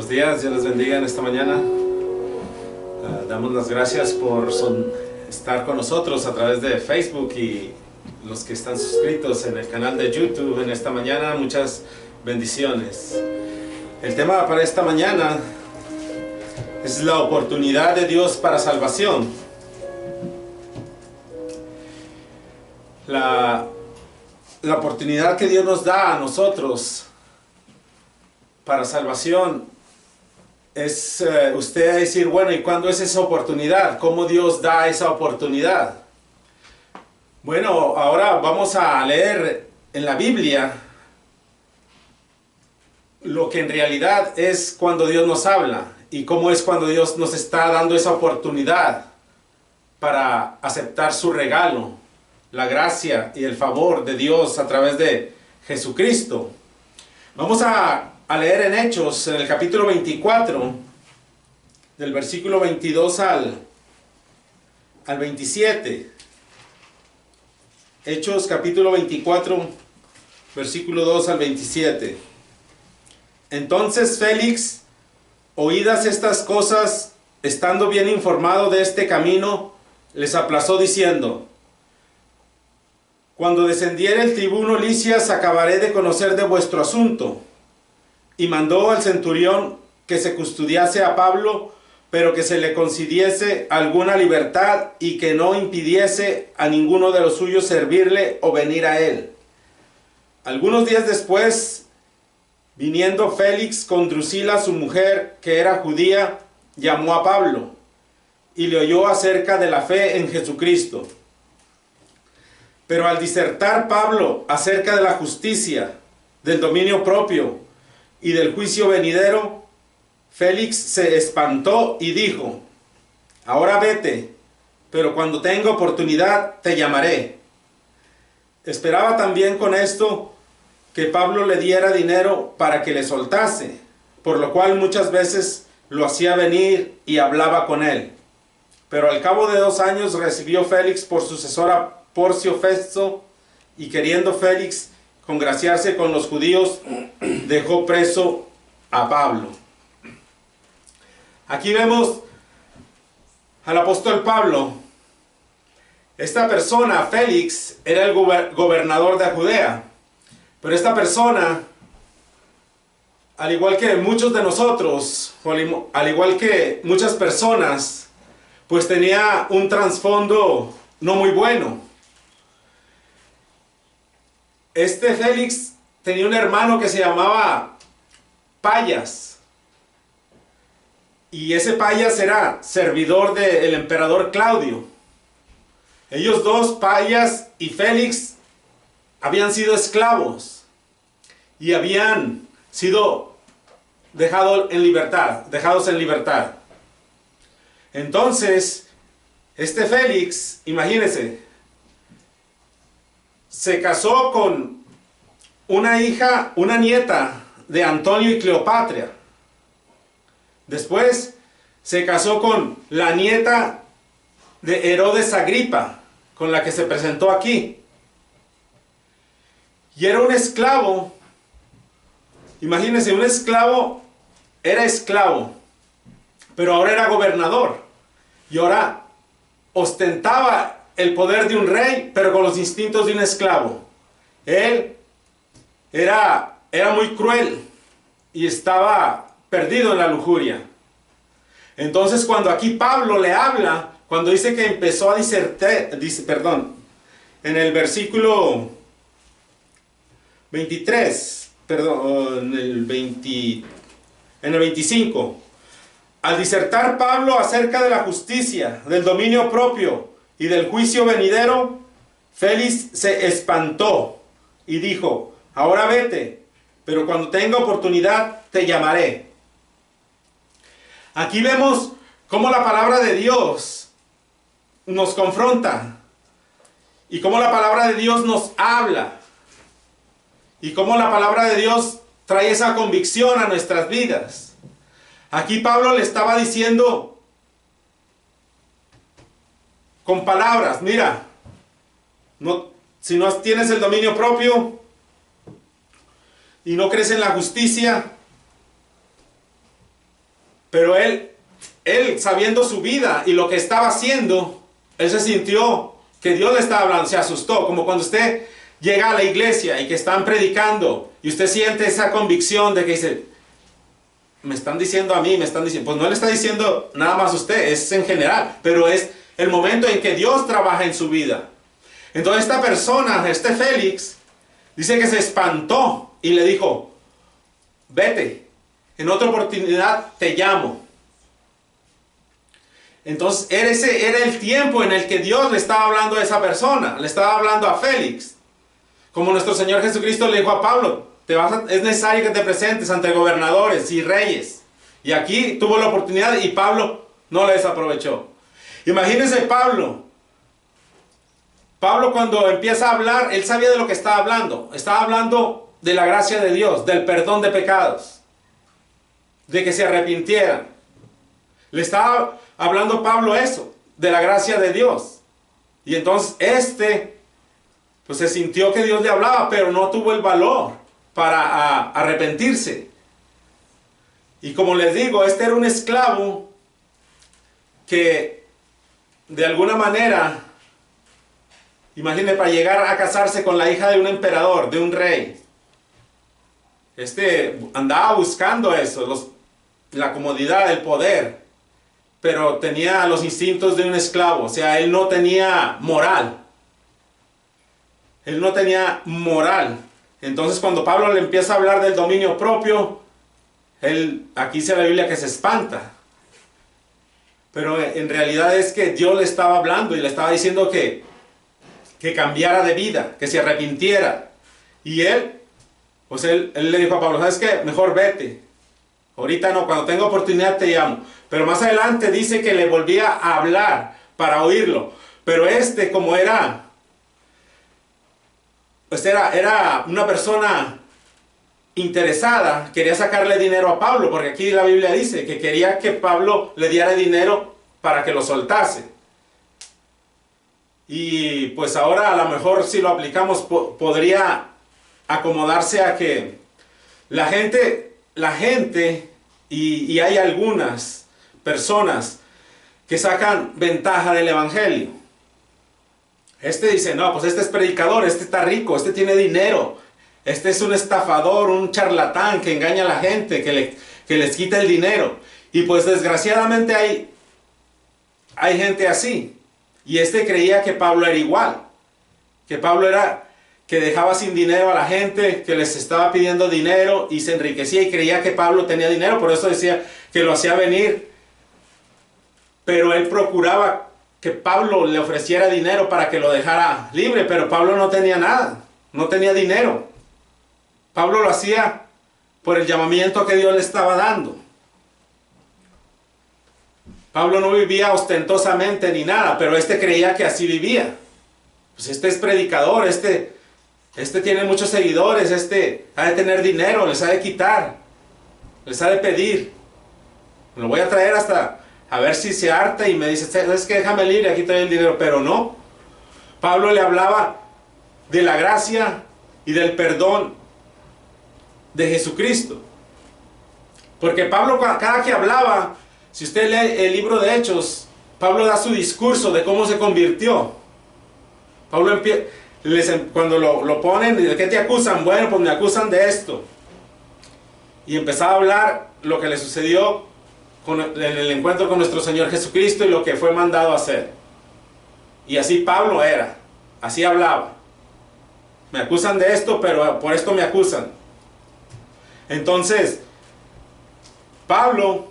Buenos días, Dios les bendiga en esta mañana. Damos las gracias por estar con nosotros a través de Facebook y los que están suscritos en el canal de YouTube en esta mañana. Muchas bendiciones. El tema para esta mañana es la oportunidad de Dios para salvación. La oportunidad que Dios nos da a nosotros para salvación es usted decir, bueno, ¿y cuándo es esa oportunidad? ¿Cómo Dios da esa oportunidad? Bueno, ahora vamos a leer en la Biblia lo que en realidad es cuando Dios nos habla y cómo es cuando Dios nos está dando esa oportunidad para aceptar su regalo, la gracia y el favor de Dios a través de Jesucristo. Vamos a leer en Hechos, en el capítulo 24, del versículo 22 al 27. Hechos capítulo 24, versículo 2 al 27. Entonces Félix, oídas estas cosas, estando bien informado de este camino, les aplazó diciendo: Cuando descendiere el tribuno Lisias, acabaré de conocer de vuestro asunto. Y mandó al centurión que se custodiase a Pablo, pero que se le concediese alguna libertad y que no impidiese a ninguno de los suyos servirle o venir a él. Algunos días después, viniendo Félix con Drusila, su mujer, que era judía, llamó a Pablo y le oyó acerca de la fe en Jesucristo. Pero al disertar Pablo acerca de la justicia, del dominio propio y del juicio venidero, Félix se espantó y dijo: Ahora vete, pero cuando tenga oportunidad te llamaré. Esperaba también con esto que Pablo le diera dinero para que le soltase, por lo cual muchas veces lo hacía venir y hablaba con él. Pero al cabo de 2 años recibió Félix por sucesor a Porcio Festo, y queriendo Félix congraciarse con los judíos, dejó preso a Pablo. Aquí vemos al apóstol Pablo. Esta persona, Félix, era el gobernador de Judea. Pero esta persona, al igual que muchos de nosotros, al igual que muchas personas, pues tenía un trasfondo no muy bueno. Este Félix tenía un hermano que se llamaba Payas. Y ese Payas era servidor del emperador Claudio. Ellos dos, Payas y Félix, habían sido esclavos y habían sido dejados en libertad. Entonces, este Félix, imagínense, se casó con una nieta de Antonio y Cleopatra. Después se casó con la nieta de Herodes Agripa, con la que se presentó aquí. Y era un esclavo. Imagínense, un esclavo era esclavo, pero ahora era gobernador. Y ahora ostentaba el poder de un rey, pero con los instintos de un esclavo. Él era muy cruel y estaba perdido en la lujuria. Entonces, cuando aquí Pablo le habla, cuando dice que empezó a disertar, en el versículo 23, en el 25, al disertar Pablo acerca de la justicia, del dominio propio y del juicio venidero, Félix se espantó y dijo: Ahora vete, pero cuando tenga oportunidad te llamaré. Aquí vemos cómo la palabra de Dios nos confronta y cómo la palabra de Dios nos habla y cómo la palabra de Dios trae esa convicción a nuestras vidas. Aquí Pablo le estaba diciendo con palabras: mira, si no tienes el dominio propio y no crees en la justicia, Pero él sabiendo su vida y lo que estaba haciendo, él se sintió que Dios le estaba hablando, se asustó, como cuando usted llega a la iglesia y que están predicando y usted siente esa convicción de que dice, me están diciendo a mí, me están diciendo, pues no le está diciendo nada más a usted, es en general, pero es el momento en que Dios trabaja en su vida. Entonces esta persona, este Félix, dice que se espantó y le dijo, vete, en otra oportunidad te llamo. Entonces ese era el tiempo en el que Dios le estaba hablando a esa persona, le estaba hablando a Félix. Como nuestro Señor Jesucristo le dijo a Pablo, es necesario que te presentes ante gobernadores y reyes. Y aquí tuvo la oportunidad y Pablo no la desaprovechó. Imagínense Pablo. Pablo cuando empieza a hablar, él sabía de lo que estaba hablando. Estaba hablando de la gracia de Dios, del perdón de pecados, de que se arrepintieran. Le estaba hablando Pablo eso, de la gracia de Dios. Y entonces pues se sintió que Dios le hablaba, pero no tuvo el valor para arrepentirse. Y como les digo, este era un esclavo que de alguna manera, imagínense, para llegar a casarse con la hija de un emperador, de un rey, andaba buscando eso, la comodidad, el poder, pero tenía los instintos de un esclavo, o sea, él no tenía moral. Él no tenía moral. Entonces cuando Pablo le empieza a hablar del dominio propio, aquí dice la Biblia que se espanta. Pero en realidad es que Dios le estaba hablando y le estaba diciendo que cambiara de vida, que se arrepintiera. Y él le dijo a Pablo, ¿sabes qué? Mejor vete. Ahorita no, cuando tenga oportunidad te llamo. Pero más adelante dice que le volvía a hablar para oírlo. Pero como era una persona interesada, quería sacarle dinero a Pablo, porque aquí la Biblia dice que quería que Pablo le diera dinero para que lo soltase. Y pues ahora a lo mejor si lo aplicamos podría acomodarse a que la gente y hay algunas personas que sacan ventaja del evangelio. Dice, no, pues este es predicador, este está rico, este tiene dinero, este es un estafador, un charlatán que engaña a la gente, que les quita el dinero. Y pues desgraciadamente hay gente así. Y creía que Pablo era igual, que Pablo que dejaba sin dinero a la gente, que les estaba pidiendo dinero y se enriquecía y creía que Pablo tenía dinero, por eso decía que lo hacía venir. Pero él procuraba que Pablo le ofreciera dinero para que lo dejara libre, pero Pablo no tenía nada, no tenía dinero. Pablo lo hacía por el llamamiento que Dios le estaba dando. Pablo no vivía ostentosamente ni nada, pero creía que así vivía. Pues es predicador, tiene muchos seguidores, ha de tener dinero, les ha de quitar, les ha de pedir. Me lo voy a traer hasta a ver si se harta y me dice, es que déjame libre, aquí trae el dinero. Pero no, Pablo le hablaba de la gracia y del perdón de Jesucristo. Porque Pablo cada que hablaba, si usted lee el libro de Hechos, Pablo da su discurso de cómo se convirtió. Pablo cuando lo ponen, ¿de qué te acusan? Bueno, pues me acusan de esto. Y empezaba a hablar lo que le sucedió en el encuentro con nuestro Señor Jesucristo y lo que fue mandado a hacer. Y así Pablo era, así hablaba. Me acusan de esto, pero por esto me acusan. Entonces, Pablo,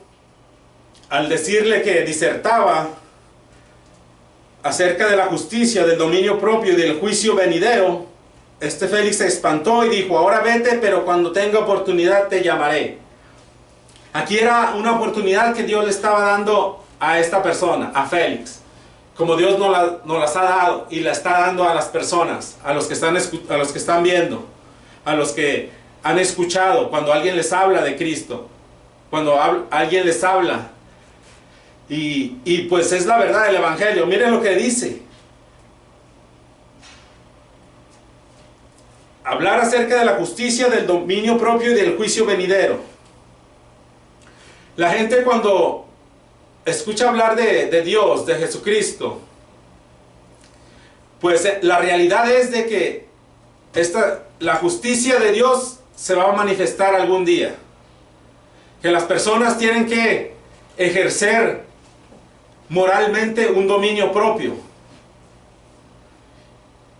al decirle que disertaba acerca de la justicia, del dominio propio y del juicio venidero, Félix se espantó y dijo, ahora vete, pero cuando tenga oportunidad te llamaré. Aquí era una oportunidad que Dios le estaba dando a esta persona, a Félix. Como Dios nos las ha dado y la está dando a las personas, a los que están viendo, a los que han escuchado, cuando alguien les habla de Cristo, cuando alguien les habla. Y pues es la verdad del Evangelio. Miren lo que dice. Hablar acerca de la justicia, del dominio propio y del juicio venidero. La gente cuando escucha hablar de Dios, de Jesucristo, pues la realidad es de que la justicia de Dios se va a manifestar algún día. Que las personas tienen que ejercer moralmente un dominio propio.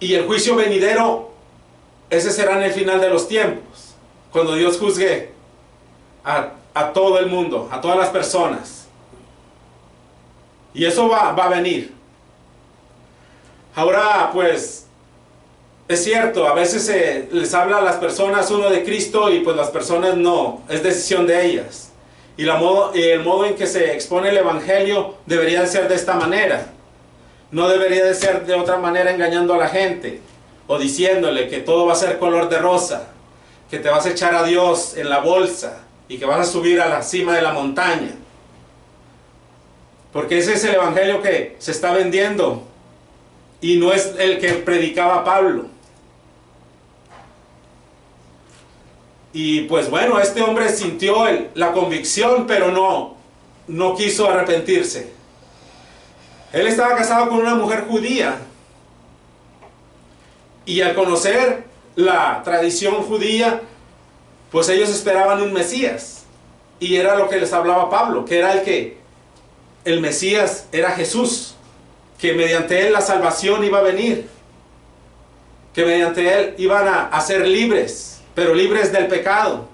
Y el juicio venidero, ese será en el final de los tiempos, cuando Dios juzgue a todo el mundo, a todas las personas. Y eso va a venir. Ahora, pues, es cierto, a veces se les habla a las personas uno de Cristo y pues las personas no, es decisión de ellas. Y el modo en que se expone el Evangelio debería de ser de esta manera. No debería de ser de otra manera, engañando a la gente o diciéndole que todo va a ser color de rosa, que te vas a echar a Dios en la bolsa y que vas a subir a la cima de la montaña. Porque ese es el Evangelio que se está vendiendo y no es el que predicaba Pablo. Y pues bueno, este hombre sintió la convicción, pero no quiso arrepentirse. Él estaba casado con una mujer judía. Y al conocer la tradición judía, pues ellos esperaban un Mesías. Y era lo que les hablaba Pablo, que era el Mesías era Jesús, que mediante él la salvación iba a venir, que mediante él iban a ser libres, pero libres del pecado.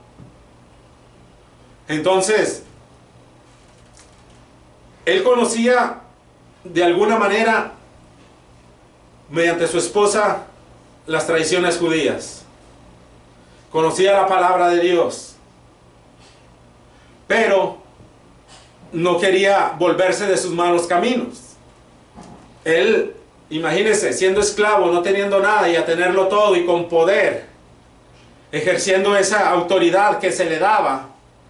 Entonces, él conocía de alguna manera, mediante su esposa, las tradiciones judías. Conocía la palabra de Dios, pero no quería volverse de sus malos caminos. Él, imagínese, siendo esclavo, no teniendo nada y a tenerlo todo y con poder, ejerciendo esa autoridad que se le daba,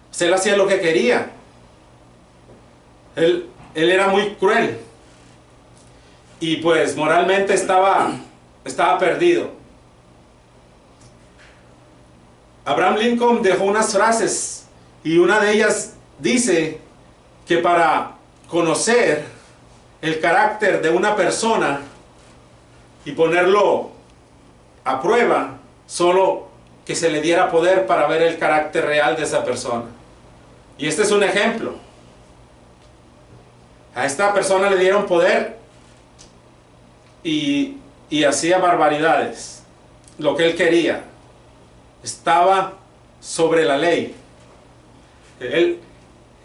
pues él hacía lo que quería. Él era muy cruel y pues moralmente estaba perdido. Abraham Lincoln dejó unas frases y una de ellas dice que para conocer el carácter de una persona y ponerlo a prueba, solo que se le diera poder para ver el carácter real de esa persona. Y este es un ejemplo. A esta persona le dieron poder y hacía barbaridades, lo que él quería. Estaba sobre la ley. Él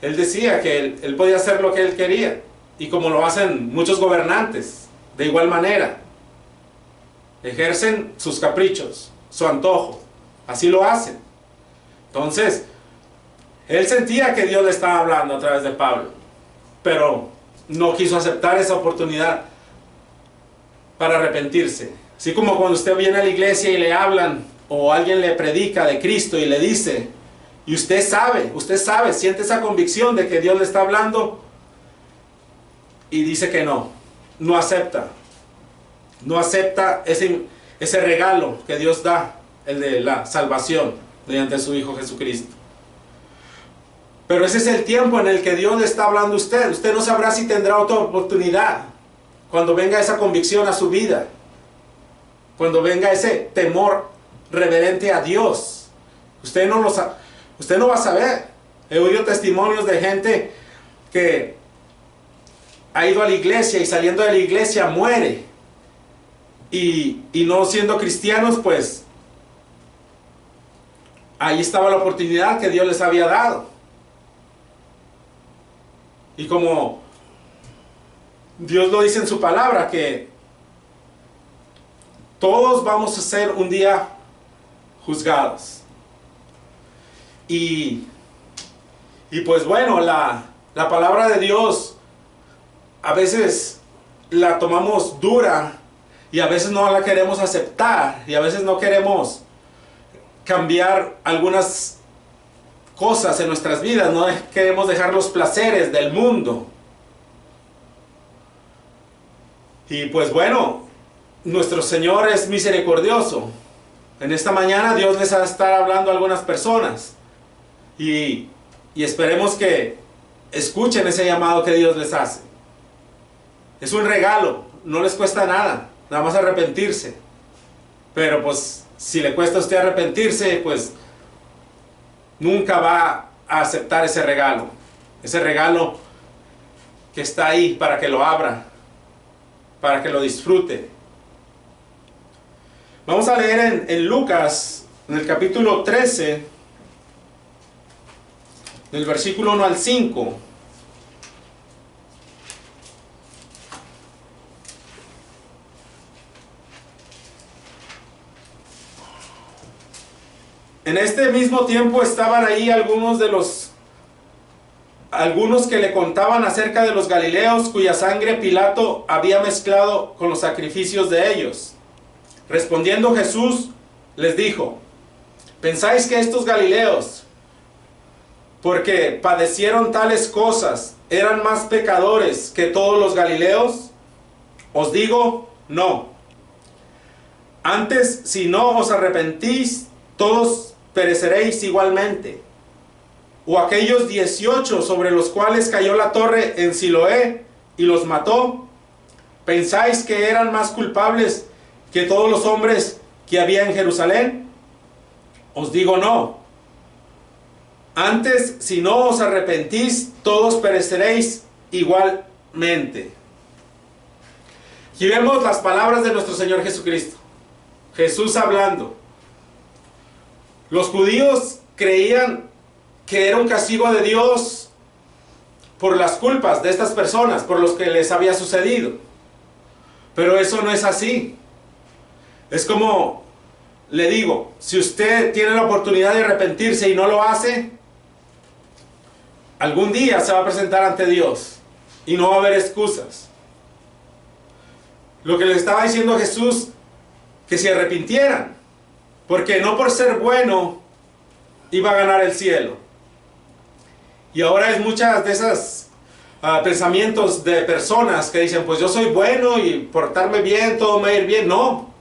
decía que él podía hacer lo que él quería, y como lo hacen muchos gobernantes, de igual manera. Ejercen sus caprichos, su antojo, así lo hacen. Entonces, él sentía que Dios le estaba hablando a través de Pablo, pero no quiso aceptar esa oportunidad para arrepentirse. Así como cuando usted viene a la iglesia y le hablan, o alguien le predica de Cristo y le dice, y usted sabe, siente esa convicción de que Dios le está hablando, y dice que no acepta ese regalo que Dios da, el de la salvación mediante su Hijo Jesucristo. Pero ese es el tiempo en el que Dios le está hablando a usted. Usted no sabrá si tendrá otra oportunidad cuando venga esa convicción a su vida, cuando venga ese temor reverente a Dios. Usted no va a saber. He oído testimonios de gente que ha ido a la iglesia y saliendo de la iglesia muere, y no siendo cristianos, pues ahí estaba la oportunidad que Dios les había dado. Y como Dios lo dice en su palabra, que todos vamos a ser un día juzgados. Y pues bueno, la palabra de Dios a veces la tomamos dura, y a veces no la queremos aceptar, y a veces no queremos cambiar algunas cosas en nuestras vidas, no queremos dejar los placeres del mundo. Y pues bueno, nuestro Señor es misericordioso. En esta mañana Dios les va a estar hablando a algunas personas, y y esperemos que escuchen ese llamado que Dios les hace. Es un regalo, no les cuesta nada, nada más arrepentirse. Pero pues si le cuesta a usted arrepentirse, pues nunca va a aceptar ese regalo. Ese regalo que está ahí para que lo abra, para que lo disfrute. Vamos a leer en Lucas, en el capítulo 13, del versículo 1 al 5. En este mismo tiempo estaban ahí algunos que le contaban acerca de los galileos cuya sangre Pilato había mezclado con los sacrificios de ellos. Respondiendo Jesús les dijo: ¿pensáis que estos galileos, porque padecieron tales cosas, eran más pecadores que todos los galileos? Os digo, no. Antes, si no os arrepentís, todos pereceréis igualmente. O aquellos 18 sobre los cuales cayó la torre en Siloé y los mató, ¿pensáis que eran más culpables que todos los hombres que había en Jerusalén? Os digo, no. Antes, si no os arrepentís, todos pereceréis igualmente. Aquí vemos las palabras de nuestro Señor Jesucristo. Jesús hablando. Los judíos creían que era un castigo de Dios por las culpas de estas personas, por los que les había sucedido. Pero eso no es así. Es como le digo, si usted tiene la oportunidad de arrepentirse y no lo hace, algún día se va a presentar ante Dios y no va a haber excusas. Lo que les estaba diciendo Jesús, que se arrepintieran, porque no por ser bueno iba a ganar el cielo. Y ahora es muchas de esas pensamientos de personas que dicen, pues yo soy bueno y portarme bien, todo me va a ir bien. No.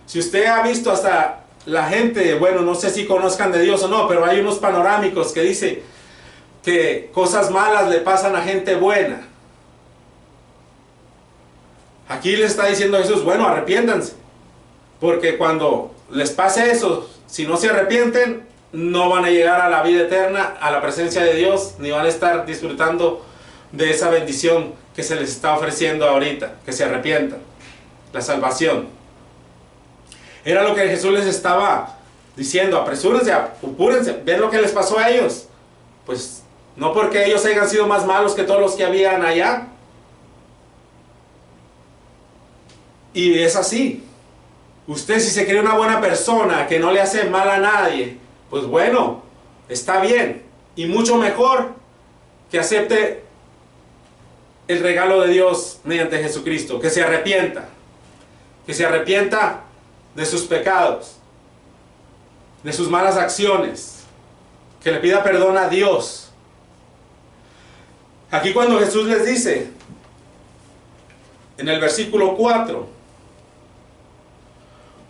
Si usted ha visto hasta la gente, bueno, no sé si conozcan de Dios o no, pero hay unos panorámicos que dice que cosas malas le pasan a gente buena. Aquí les está diciendo Jesús, bueno, arrepiéntanse, porque cuando les pase eso, si no se arrepienten, no van a llegar a la vida eterna, a la presencia de Dios, ni van a estar disfrutando de esa bendición que se les está ofreciendo ahorita, que se arrepientan, la salvación. Era lo que Jesús les estaba diciendo, apresúrense, apúrense, ven lo que les pasó a ellos. Pues no porque ellos hayan sido más malos que todos los que habían allá. Y es así. Usted, si se cree una buena persona que no le hace mal a nadie, pues bueno, está bien. Y mucho mejor que acepte el regalo de Dios mediante Jesucristo. Que se arrepienta. Que se arrepienta de sus pecados, de sus malas acciones. Que le pida perdón a Dios. Aquí cuando Jesús les dice, en el versículo 4,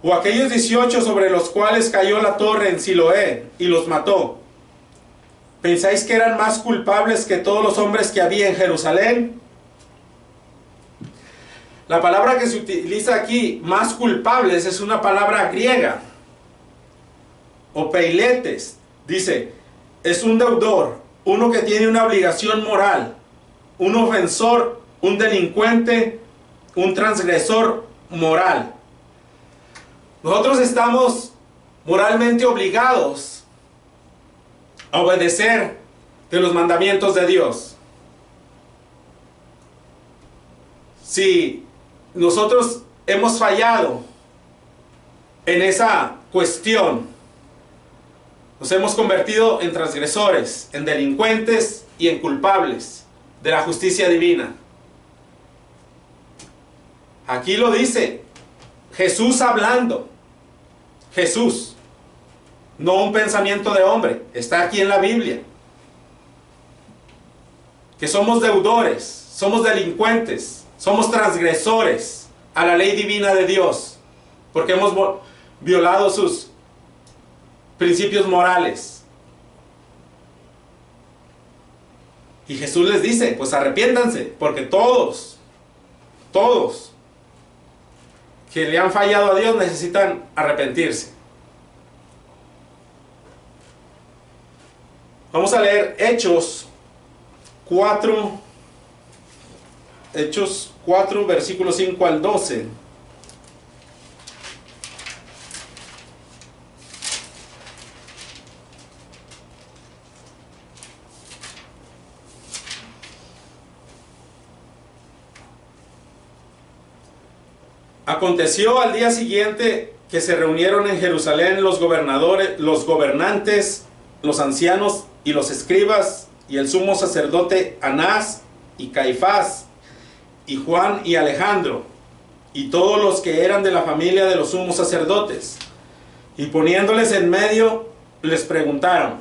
o aquellos 18 sobre los cuales cayó la torre en Siloé y los mató, ¿pensáis que eran más culpables que todos los hombres que había en Jerusalén? La palabra que se utiliza aquí, más culpables, es una palabra griega, o peiletes. Dice, es un deudor, uno que tiene una obligación moral, un ofensor, un delincuente, un transgresor moral. Nosotros estamos moralmente obligados a obedecer de los mandamientos de Dios. Si nosotros hemos fallado en esa cuestión, nos hemos convertido en transgresores, en delincuentes y en culpables de la justicia divina. Aquí lo dice Jesús hablando. Jesús, no un pensamiento de hombre, está aquí en la Biblia. Que somos deudores, somos delincuentes, somos transgresores a la ley divina de Dios, porque hemos violado sus principios morales. Y Jesús les dice, pues arrepiéntanse, porque todos que le han fallado a Dios necesitan arrepentirse. Vamos a leer Hechos 4, versículos 5 al 12. Aconteció al día siguiente que se reunieron en Jerusalén los gobernadores, los gobernantes, los ancianos y los escribas, y el sumo sacerdote Anás y Caifás, y Juan y Alejandro, y todos los que eran de la familia de los sumos sacerdotes. Y poniéndoles en medio, les preguntaron: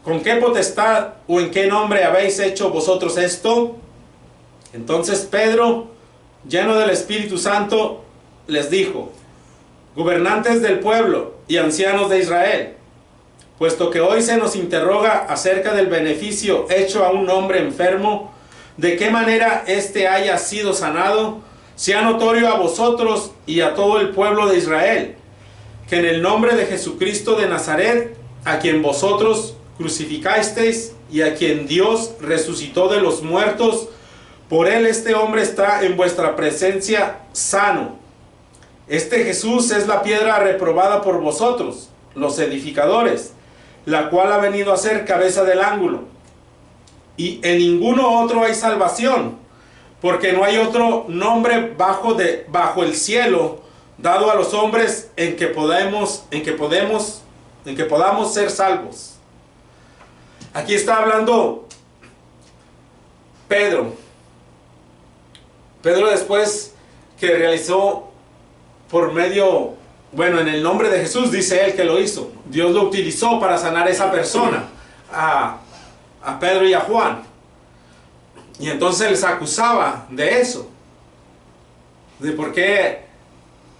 ¿con qué potestad o en qué nombre habéis hecho vosotros esto? Entonces Pedro, lleno del Espíritu Santo, les dijo: gobernantes del pueblo y ancianos de Israel, puesto que hoy se nos interroga acerca del beneficio hecho a un hombre enfermo, de qué manera éste haya sido sanado, sea notorio a vosotros y a todo el pueblo de Israel, que en el nombre de Jesucristo de Nazaret, a quien vosotros crucificasteis y a quien Dios resucitó de los muertos, por él este hombre está en vuestra presencia sano. Este Jesús es la piedra reprobada por vosotros, los edificadores, la cual ha venido a ser cabeza del ángulo. Y en ninguno otro hay salvación, porque no hay otro nombre bajo el cielo dado a los hombres en que podamos ser salvos. Aquí está hablando Pedro. Pedro, después que realizó en el nombre de Jesús, dice él que lo hizo. Dios lo utilizó para sanar a esa persona, a Pedro y a Juan. Y entonces les acusaba de eso, de por qué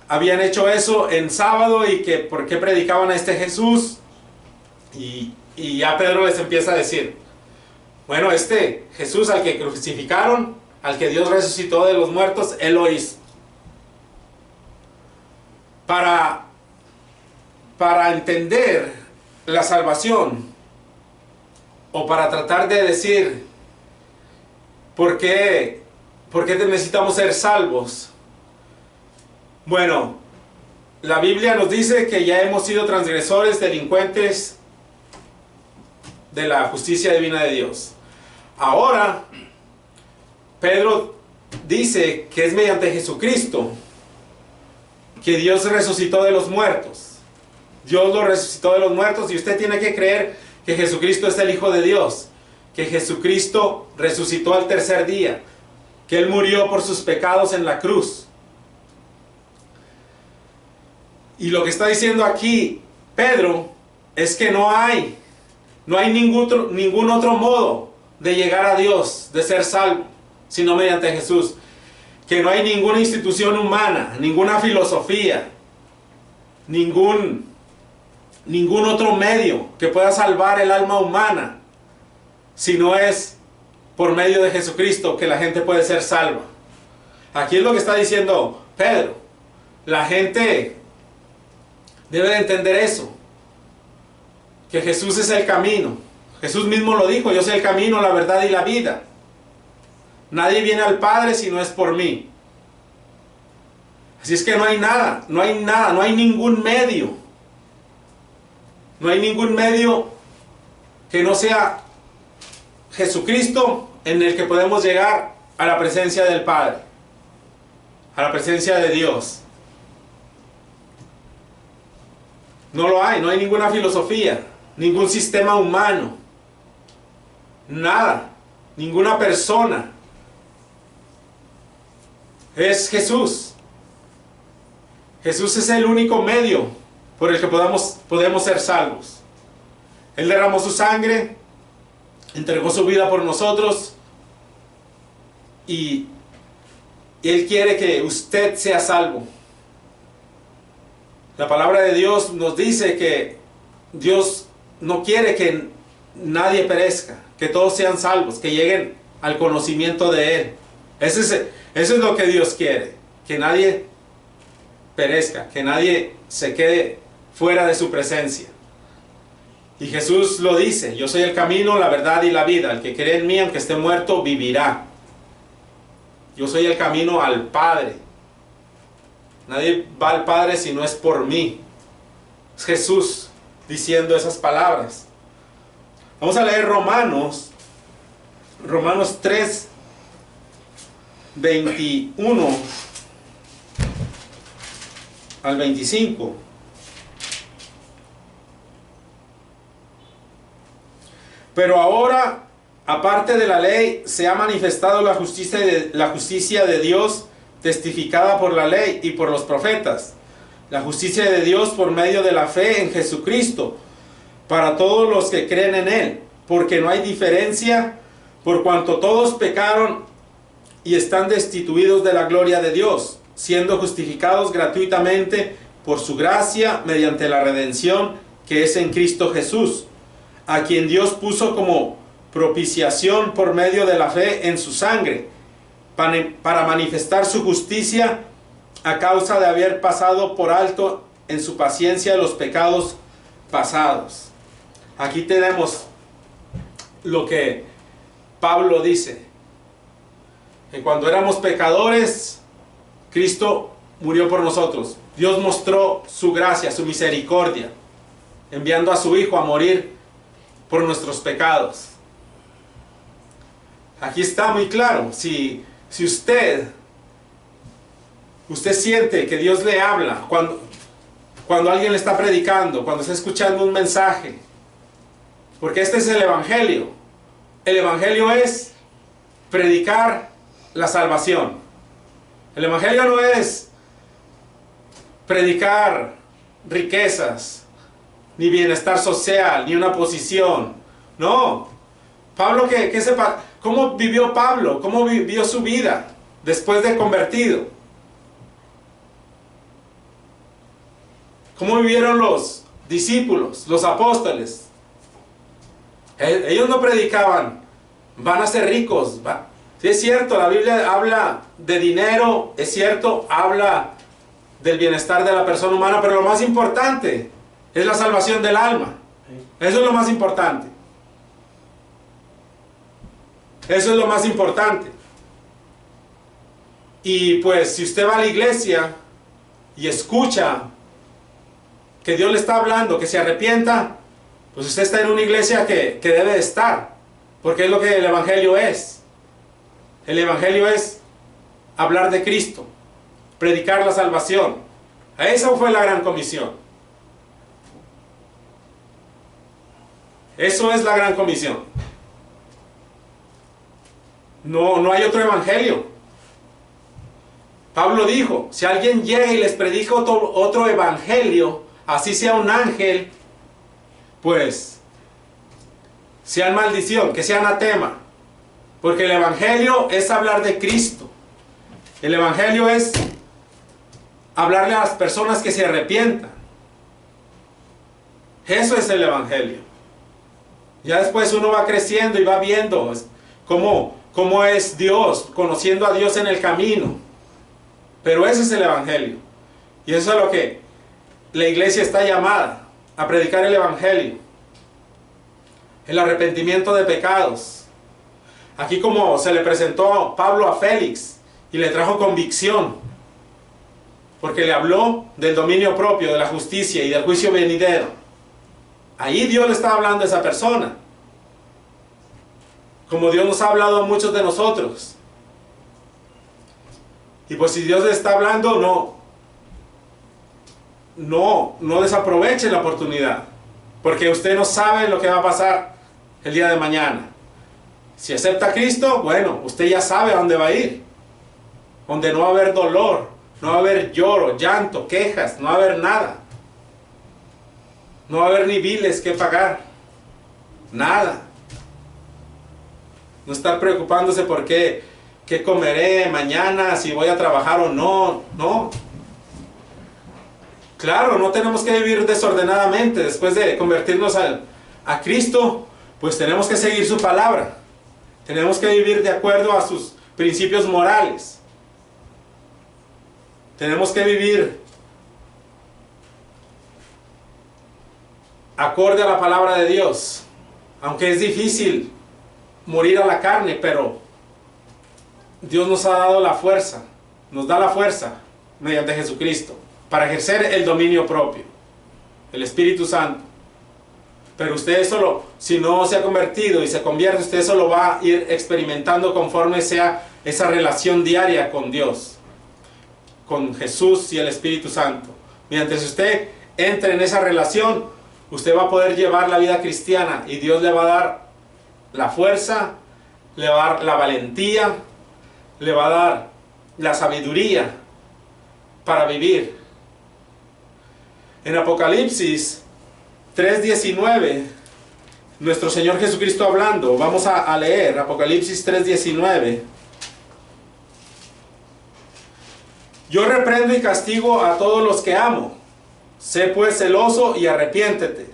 habían hecho eso en sábado y que por qué predicaban a este Jesús. Y ya Pedro les empieza a decir: bueno, este Jesús al que crucificaron, al que Dios resucitó de los muertos, él lo hizo. Para entender la salvación, o para tratar de decir por qué necesitamos ser salvos. Bueno, la Biblia nos dice que ya hemos sido transgresores, delincuentes de la justicia divina de Dios. Ahora, Pedro dice que es mediante Jesucristo que Dios resucitó de los muertos. Dios lo resucitó de los muertos, y usted tiene que creer que Jesucristo es el Hijo de Dios, que Jesucristo resucitó al tercer día, que Él murió por sus pecados en la cruz. Y lo que está diciendo aquí Pedro es que no hay ningún otro modo de llegar a Dios, de ser salvo, sino mediante Jesús. Que no hay ninguna institución humana, ninguna filosofía, ningún otro medio que pueda salvar el alma humana, si no es por medio de Jesucristo que la gente puede ser salva. Aquí es lo que está diciendo Pedro. La gente debe de entender eso, que Jesús es el camino. Jesús mismo lo dijo: yo soy el camino, la verdad y la vida. Nadie viene al Padre si no es por mí. Así es que no hay ningún medio. No hay ningún medio que no sea Jesucristo en el que podemos llegar a la presencia del Padre, a la presencia de Dios. No lo hay, no hay ninguna filosofía, ningún sistema humano, nada, ninguna persona. Es Jesús. Jesús es el único medio por el que podemos ser salvos. Él derramó su sangre, entregó su vida por nosotros, y Él quiere que usted sea salvo. La palabra de Dios nos dice que Dios no quiere que nadie perezca, que todos sean salvos, que lleguen al conocimiento de Él. Eso es lo que Dios quiere, que nadie perezca, que nadie se quede fuera de su presencia. Y Jesús lo dice: yo soy el camino, la verdad y la vida. El que cree en mí, aunque esté muerto, vivirá. Yo soy el camino al Padre. Nadie va al Padre si no es por mí. Es Jesús diciendo esas palabras. Vamos a leer Romanos 3, 21 al 25. Pero ahora, aparte de la ley, se ha manifestado la justicia de Dios, testificada por la ley y por los profetas. La justicia de Dios por medio de la fe en Jesucristo, para todos los que creen en Él, porque no hay diferencia, por cuanto todos pecaron y están destituidos de la gloria de Dios, siendo justificados gratuitamente por su gracia, mediante la redención que es en Cristo Jesús, a quien Dios puso como propiciación por medio de la fe en su sangre, para manifestar su justicia a causa de haber pasado por alto en su paciencia los pecados pasados. Aquí tenemos lo que Pablo dice, que cuando éramos pecadores, Cristo murió por nosotros. Dios mostró su gracia, su misericordia, enviando a su Hijo a morir por nuestros pecados. Aquí está muy claro. Si usted siente que Dios le habla cuando alguien le está predicando, cuando está escuchando un mensaje, porque este es el Evangelio. El Evangelio es predicar la salvación. El Evangelio no es predicar riquezas, ni bienestar social, ni una posición. No. Pablo, ¿cómo vivió Pablo? ¿Cómo vivió su vida después de convertido? ¿Cómo vivieron los discípulos, los apóstoles? Ellos no predicaban, van a ser ricos. Sí, es cierto, la Biblia habla de dinero, es cierto, habla del bienestar de la persona humana, pero lo más importante es la salvación del alma. Eso es lo más importante. Eso es lo más importante. Y pues si usted va a la iglesia y escucha que Dios le está hablando, que se arrepienta, pues usted está en una iglesia que debe de estar, porque es lo que el Evangelio es. El Evangelio es hablar de Cristo, predicar la salvación. Esa fue la gran comisión. Eso es la gran comisión. No hay otro evangelio. Pablo dijo, si alguien llega y les predica otro evangelio, así sea un ángel, pues sea maldición, que sea anatema. Porque el evangelio es hablar de Cristo. El evangelio es hablarle a las personas que se arrepientan. Eso es el evangelio. Ya después uno va creciendo y va viendo cómo es Dios, conociendo a Dios en el camino. Pero ese es el evangelio. Y eso es lo que la iglesia está llamada, a predicar el evangelio. El arrepentimiento de pecados. Aquí como se le presentó Pablo a Félix y le trajo convicción, porque le habló del dominio propio, de la justicia y del juicio venidero. Ahí Dios le está hablando a esa persona, como Dios nos ha hablado a muchos de nosotros. Y pues si Dios le está hablando, no desaproveche la oportunidad, porque usted no sabe lo que va a pasar el día de mañana. Si acepta a Cristo, bueno, usted ya sabe a dónde va a ir, donde no va a haber dolor, no va a haber lloro, llanto, quejas, no va a haber nada. No va a haber ni biles que pagar. Nada. No estar preocupándose por qué comeré mañana, si voy a trabajar o no. No. Claro, no tenemos que vivir desordenadamente. Después de convertirnos a Cristo, pues tenemos que seguir su palabra. Tenemos que vivir de acuerdo a sus principios morales. Tenemos que vivir acorde a la palabra de Dios. Aunque es difícil morir a la carne, pero Dios nos ha dado la fuerza, nos da la fuerza mediante Jesucristo para ejercer el dominio propio, el Espíritu Santo. Pero usted solo, si no se ha convertido y se convierte, usted solo va a ir experimentando conforme sea esa relación diaria con Dios, con Jesús y el Espíritu Santo. Mientras usted entre en esa relación, usted va a poder llevar la vida cristiana y Dios le va a dar la fuerza, le va a dar la valentía, le va a dar la sabiduría para vivir. En Apocalipsis 3:19, nuestro Señor Jesucristo hablando, vamos a leer Apocalipsis 3:19. Yo reprendo y castigo a todos los que amo. Sé pues celoso y arrepiéntete.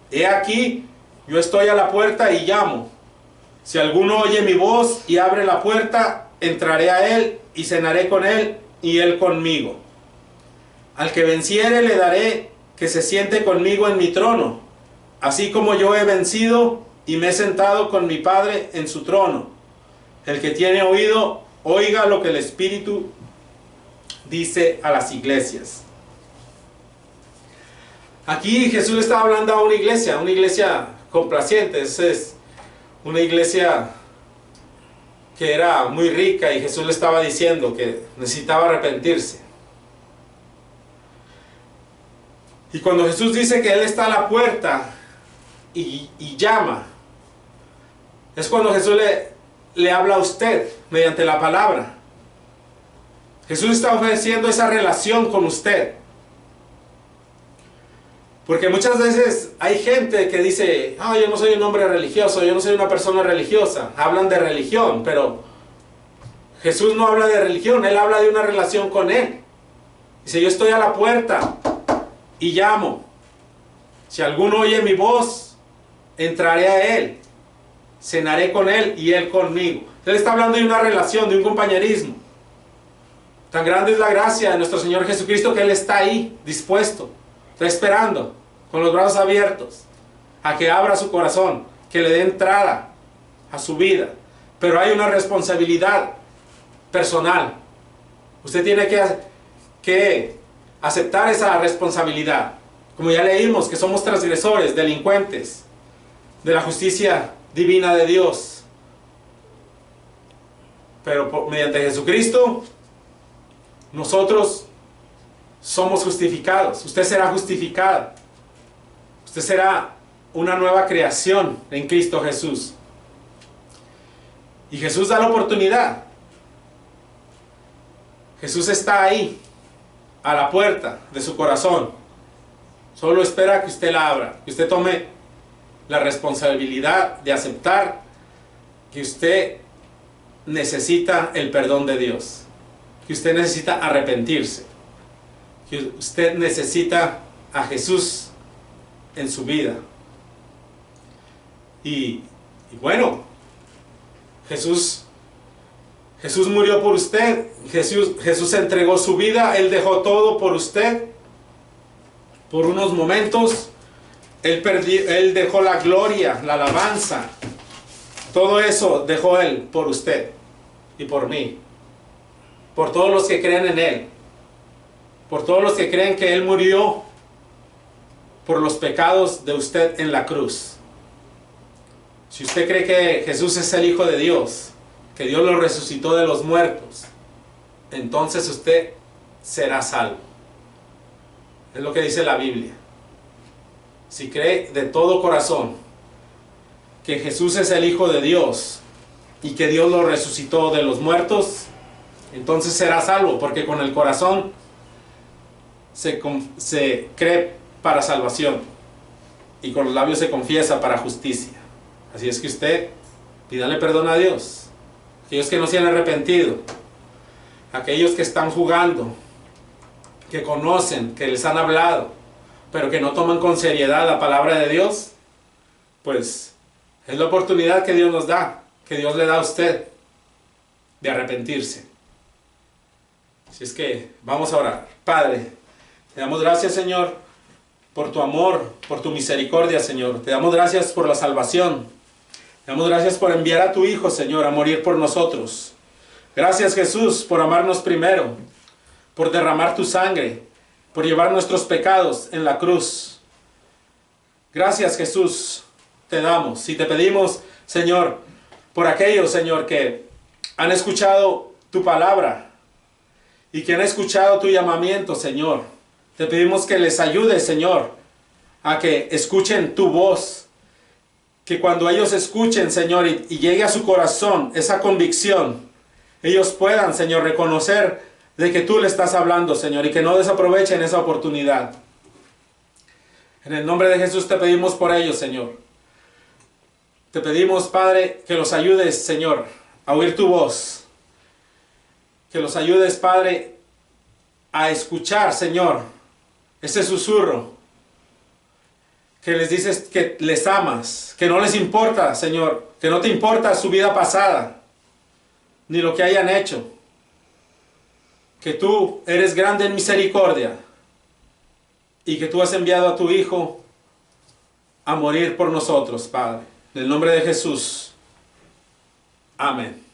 He aquí, yo estoy a la puerta y llamo. Si alguno oye mi voz y abre la puerta, entraré a él y cenaré con él y él conmigo. Al que venciere le daré que se siente conmigo en mi trono, así como yo he vencido y me he sentado con mi Padre en su trono. El que tiene oído, oiga lo que el Espíritu dice a las iglesias. Aquí Jesús está hablando a una iglesia complaciente. Es una iglesia que era muy rica y Jesús le estaba diciendo que necesitaba arrepentirse. Y cuando Jesús dice que Él está a la puerta y llama, es cuando Jesús le habla a usted mediante la palabra. Jesús está ofreciendo esa relación con usted. Porque muchas veces hay gente que dice, yo no soy un hombre religioso, yo no soy una persona religiosa. Hablan de religión, pero Jesús no habla de religión, Él habla de una relación con Él. Dice, yo estoy a la puerta y llamo. Si alguno oye mi voz, entraré a Él, cenaré con Él y Él conmigo. Él está hablando de una relación, de un compañerismo. Tan grande es la gracia de nuestro Señor Jesucristo que Él está ahí, dispuesto. Está esperando, con los brazos abiertos, a que abra su corazón, que le dé entrada a su vida. Pero hay una responsabilidad personal. Usted tiene que aceptar esa responsabilidad. Como ya leímos, que somos transgresores, delincuentes de la justicia divina de Dios. Pero mediante Jesucristo, nosotros somos justificados. Usted será justificado. Usted será una nueva creación en Cristo Jesús. Y Jesús da la oportunidad. Jesús está ahí, a la puerta de su corazón. Solo espera que usted la abra, que usted tome la responsabilidad de aceptar que usted necesita el perdón de Dios, que usted necesita arrepentirse, que usted necesita a Jesús en su vida. Y bueno, Jesús murió por usted. Jesús entregó su vida. Él dejó todo por usted. Por unos momentos Él dejó la gloria, la alabanza. Todo eso dejó Él por usted y por mí. Por todos los que creen en Él. Por todos los que creen que Él murió por los pecados de usted en la cruz. Si usted cree que Jesús es el Hijo de Dios, que Dios lo resucitó de los muertos, entonces usted será salvo. Es lo que dice la Biblia. Si cree de todo corazón que Jesús es el Hijo de Dios y que Dios lo resucitó de los muertos, entonces será salvo, porque con el corazón se cree para salvación y con los labios se confiesa para justicia. Así es que usted pídale perdón a Dios. Aquellos que no se han arrepentido, aquellos que están jugando, que conocen, que les han hablado, pero que no toman con seriedad la palabra de Dios, pues Es la oportunidad que Dios nos da, que Dios le da a usted de arrepentirse. Así es que vamos a orar. Padre, te damos gracias, Señor, por tu amor, por tu misericordia, Señor. Te damos gracias por la salvación. Te damos gracias por enviar a tu Hijo, Señor, a morir por nosotros. Gracias, Jesús, por amarnos primero, por derramar tu sangre, por llevar nuestros pecados en la cruz. Gracias, Jesús, te damos y te pedimos, Señor, por aquellos, Señor, que han escuchado tu palabra y que han escuchado tu llamamiento, Señor. Te pedimos que les ayudes, Señor, a que escuchen tu voz. Que cuando ellos escuchen, Señor, y llegue a su corazón esa convicción, ellos puedan, Señor, reconocer de que tú le estás hablando, Señor, y que no desaprovechen esa oportunidad. En el nombre de Jesús te pedimos por ellos, Señor. Te pedimos, Padre, que los ayudes, Señor, a oír tu voz. Que los ayudes, Padre, a escuchar, Señor, ese susurro. Que les dices que les amas, que no les importa, Señor, que no te importa su vida pasada, ni lo que hayan hecho. Que tú eres grande en misericordia y que tú has enviado a tu Hijo a morir por nosotros, Padre. En el nombre de Jesús. Amén.